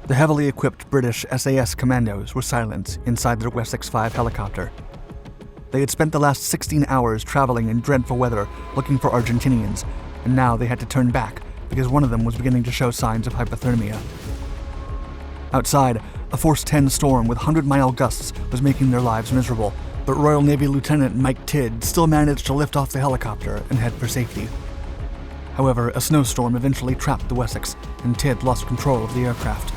The heavily equipped British SAS Commandos were silent inside their Wessex 5 helicopter. They had spent the last 16 hours traveling in dreadful weather looking for Argentinians, and now they had to turn back because one of them was beginning to show signs of hypothermia. Outside, a Force 10 storm with 100-mile gusts was making their lives miserable, but Royal Navy Lieutenant Mike Tidd still managed to lift off the helicopter and head for safety. However, a snowstorm eventually trapped the Wessex, and Tidd lost control of the aircraft.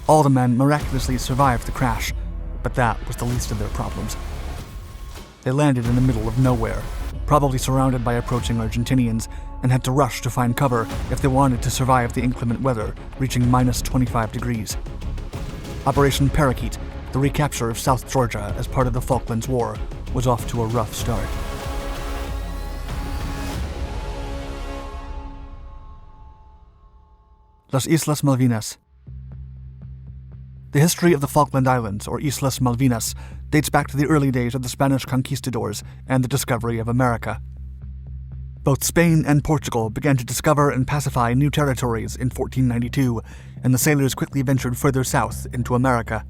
All the men miraculously survived the crash, but that was the least of their problems. They landed in the middle of nowhere, probably surrounded by approaching Argentinians, and had to rush to find cover if they wanted to survive the inclement weather, reaching minus 25 degrees. Operation Paraquet, the recapture of South Georgia as part of the Falklands War, was off to a rough start. Las Islas Malvinas. The history of the Falkland Islands, or Islas Malvinas, dates back to the early days of the Spanish conquistadors and the discovery of America. Both Spain and Portugal began to discover and pacify new territories in 1492, and the sailors quickly ventured further south into America.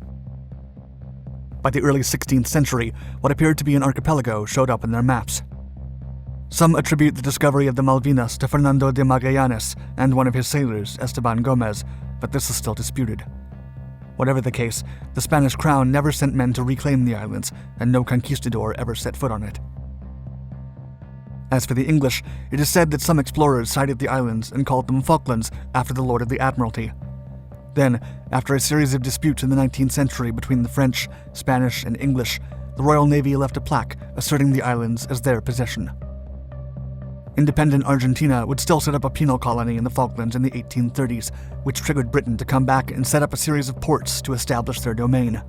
By the early 16th century, what appeared to be an archipelago showed up in their maps. Some attribute the discovery of the Malvinas to Fernando de Magallanes and one of his sailors, Esteban Gomez, but this is still disputed. Whatever the case, the Spanish crown never sent men to reclaim the islands, and no conquistador ever set foot on it. As for the English, it is said that some explorers sighted the islands and called them Falklands after the Lord of the Admiralty. Then, after a series of disputes in the 19th century between the French, Spanish, and English, the Royal Navy left a plaque asserting the islands as their possession. Independent Argentina would still set up a penal colony in the Falklands in the 1830s, which triggered Britain to come back and set up a series of ports to establish their domain.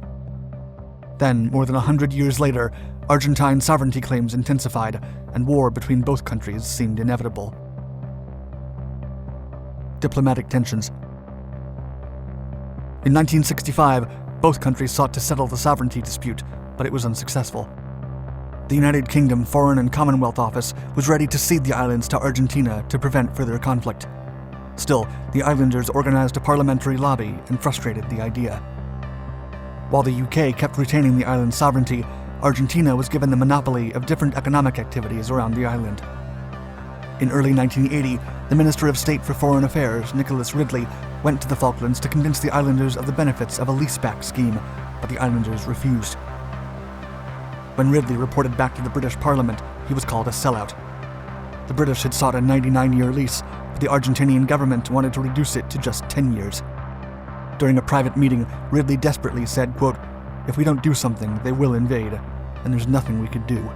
Then, more than 100 years later, Argentine sovereignty claims intensified, and war between both countries seemed inevitable. Diplomatic tensions. In 1965, both countries sought to settle the sovereignty dispute, but it was unsuccessful. The United Kingdom Foreign and Commonwealth Office was ready to cede the islands to Argentina to prevent further conflict. Still, the islanders organized a parliamentary lobby and frustrated the idea. While the UK kept retaining the island's sovereignty, Argentina was given the monopoly of different economic activities around the island. In early 1980, the Minister of State for Foreign Affairs, Nicholas Ridley, went to the Falklands to convince the islanders of the benefits of a leaseback scheme, but the islanders refused. When Ridley reported back to the British Parliament, he was called a sellout. The British had sought a 99-year lease, but the Argentinian government wanted to reduce it to just 10 years. During a private meeting, Ridley desperately said, quote, "If we don't do something, they will invade, and there's nothing we could do."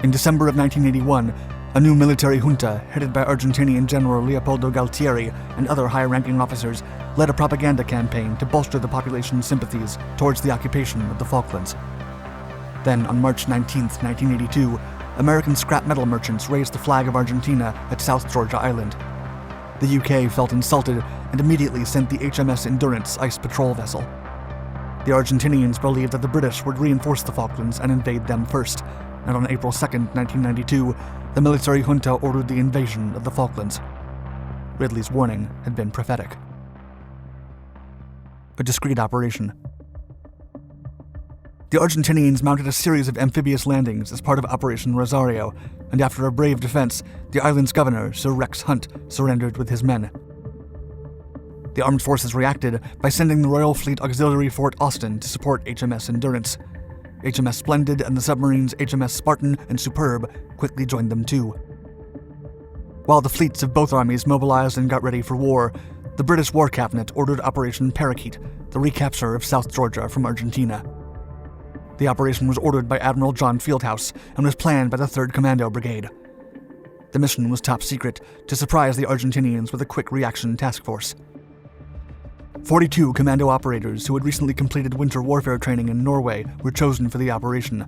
In December of 1981, a new military junta, headed by Argentinian General Leopoldo Galtieri and other high-ranking officers, led a propaganda campaign to bolster the population's sympathies towards the occupation of the Falklands. Then, on March 19, 1982, American scrap metal merchants raised the flag of Argentina at South Georgia Island. The UK felt insulted and immediately sent the HMS Endurance ice patrol vessel. The Argentinians believed that the British would reinforce the Falklands and invade them first, and on April 2, 1992, the military junta ordered the invasion of the Falklands. Ridley's warning had been prophetic. A discreet operation. The Argentinians mounted a series of amphibious landings as part of Operation Rosario, and after a brave defense, the island's governor, Sir Rex Hunt, surrendered with his men. The armed forces reacted by sending the Royal Fleet Auxiliary Fort Austin to support HMS Endurance. HMS Splendid and the submarines HMS Spartan and Superb quickly joined them too. While the fleets of both armies mobilized and got ready for war, the British War Cabinet ordered Operation Paraquet, the recapture of South Georgia from Argentina. The operation was ordered by Admiral John Fieldhouse and was planned by the 3rd Commando Brigade. The mission was top secret, to surprise the Argentinians with a quick reaction task force. 42 commando operators who had recently completed winter warfare training in Norway were chosen for the operation.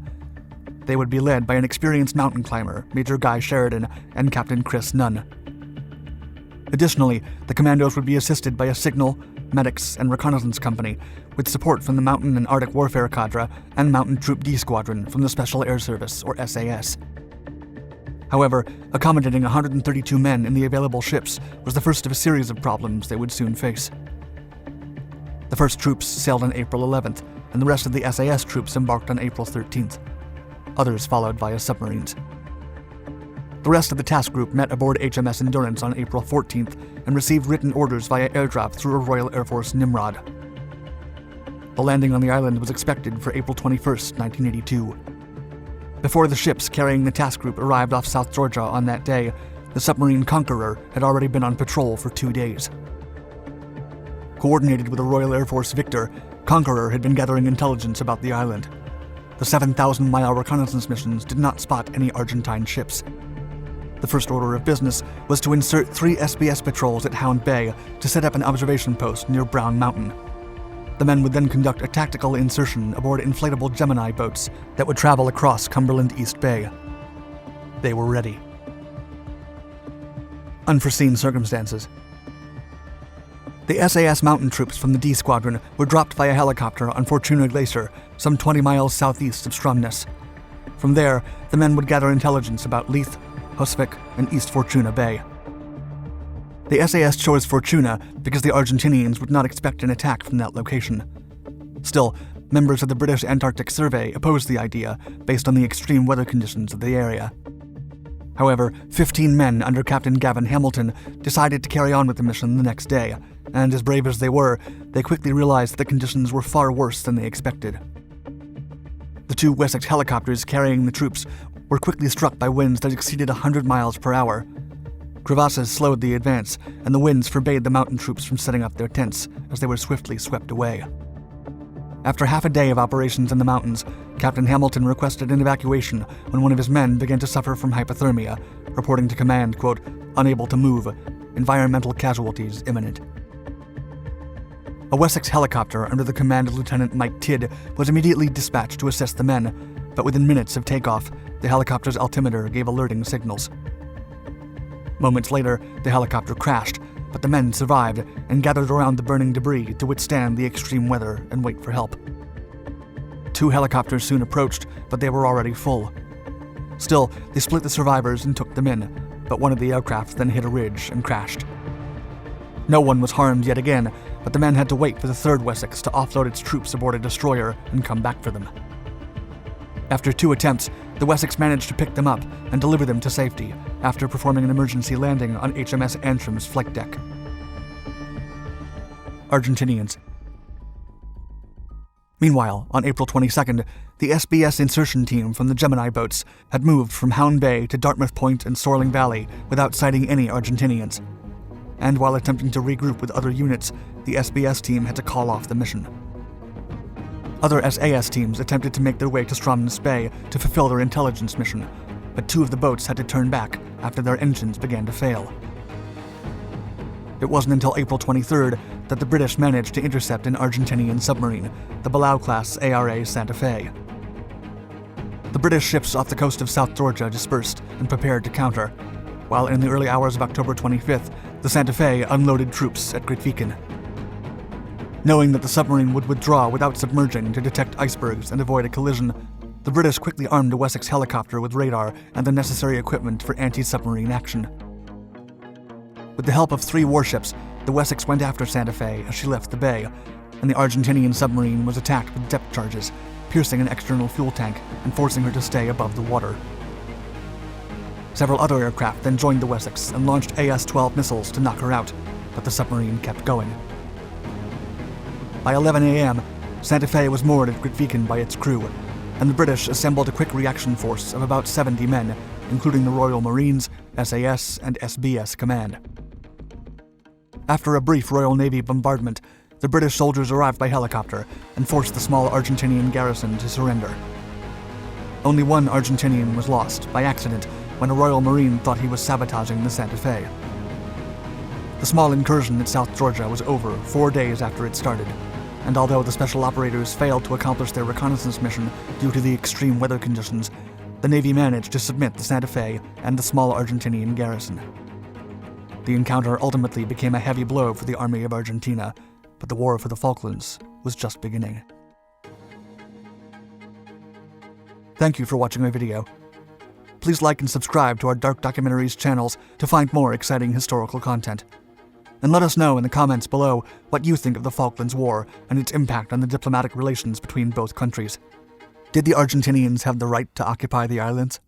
They would be led by an experienced mountain climber, Major Guy Sheridan, and Captain Chris Nunn. Additionally, the commandos would be assisted by a signal, medics, and reconnaissance company, with support from the Mountain and Arctic Warfare Cadre and Mountain Troop D Squadron from the Special Air Service, or SAS. However, accommodating 132 men in the available ships was the first of a series of problems they would soon face. first troops sailed on April 11th, and the rest of the SAS troops embarked on April 13th. Others followed via submarines. The rest of the task group met aboard HMS Endurance on April 14th and received written orders via airdraft through a Royal Air Force Nimrod. The landing on the island was expected for April 21st, 1982. Before the ships carrying the task group arrived off South Georgia on that day, the submarine Conqueror had already been on patrol for 2 days. Coordinated with a Royal Air Force Victor, Conqueror had been gathering intelligence about the island. The 7,000-mile reconnaissance missions did not spot any Argentine ships. The first order of business was to insert 3 SBS patrols at Hound Bay to set up an observation post near Brown Mountain. The men would then conduct a tactical insertion aboard inflatable Gemini boats that would travel across Cumberland East Bay. They were ready. Unforeseen circumstances. The SAS mountain troops from the D Squadron were dropped by a helicopter on Fortuna Glacier, some 20 miles southeast of Stromness. From there, the men would gather intelligence about Leith, Husvik, and East Fortuna Bay. The SAS chose Fortuna because the Argentinians would not expect an attack from that location. Still, members of the British Antarctic Survey opposed the idea based on the extreme weather conditions of the area. However, 15 men under Captain Gavin Hamilton decided to carry on with the mission the next day, and as brave as they were, they quickly realized that the conditions were far worse than they expected. The 2 Wessex helicopters carrying the troops were quickly struck by winds that exceeded 100 miles per hour. Crevasses slowed the advance, and the winds forbade the mountain troops from setting up their tents as they were swiftly swept away. After half a day of operations in the mountains, Captain Hamilton requested an evacuation when one of his men began to suffer from hypothermia, reporting to command, quote, "unable to move, environmental casualties imminent." A Wessex helicopter under the command of Lieutenant Mike Tidd was immediately dispatched to assist the men, but within minutes of takeoff, the helicopter's altimeter gave alerting signals. Moments later, the helicopter crashed, but the men survived and gathered around the burning debris to withstand the extreme weather and wait for help. 2 helicopters soon approached, but they were already full. Still, they split the survivors and took them in, but one of the aircraft then hit a ridge and crashed. No one was harmed yet again, but the men had to wait for the 3rd Wessex to offload its troops aboard a destroyer and come back for them. After 2 attempts, the Wessex managed to pick them up and deliver them to safety after performing an emergency landing on HMS Antrim's flight deck. Argentinians. Meanwhile, on April 22nd, the SBS insertion team from the Gemini boats had moved from Hound Bay to Dartmouth Point and Sorling Valley without sighting any Argentinians. And while attempting to regroup with other units, the SBS team had to call off the mission. Other SAS teams attempted to make their way to Stromness Bay to fulfill their intelligence mission, but 2 of the boats had to turn back after their engines began to fail. It wasn't until April 23rd that the British managed to intercept an Argentinian submarine, the Balao-class ARA Santa Fe. The British ships off the coast of South Georgia dispersed and prepared to counter, while in the early hours of October 25th, the Santa Fe unloaded troops at Grytviken. Knowing that the submarine would withdraw without submerging to detect icebergs and avoid a collision, the British quickly armed a Wessex helicopter with radar and the necessary equipment for anti-submarine action. With the help of 3 warships, the Wessex went after Santa Fe as she left the bay, and the Argentinian submarine was attacked with depth charges, piercing an external fuel tank and forcing her to stay above the water. Several other aircraft then joined the Wessex and launched AS-12 missiles to knock her out, but the submarine kept going. By 11 a.m., Santa Fe was moored at Grytviken by its crew, and the British assembled a quick reaction force of about 70 men, including the Royal Marines, SAS, and SBS Command. After a brief Royal Navy bombardment, the British soldiers arrived by helicopter and forced the small Argentinian garrison to surrender. Only 1 Argentinian was lost, by accident, when a Royal Marine thought he was sabotaging the Santa Fe. The small incursion at South Georgia was over 4 days after it started, and although the special operators failed to accomplish their reconnaissance mission due to the extreme weather conditions, the Navy managed to submit the Santa Fe and the small Argentinian garrison. The encounter ultimately became a heavy blow for the Army of Argentina, but the War for the Falklands was just beginning. Thank you for watching my video. Please like and subscribe to our Dark Documentaries channels to find more exciting historical content. And let us know in the comments below what you think of the Falklands War and its impact on the diplomatic relations between both countries. Did the Argentinians have the right to occupy the islands?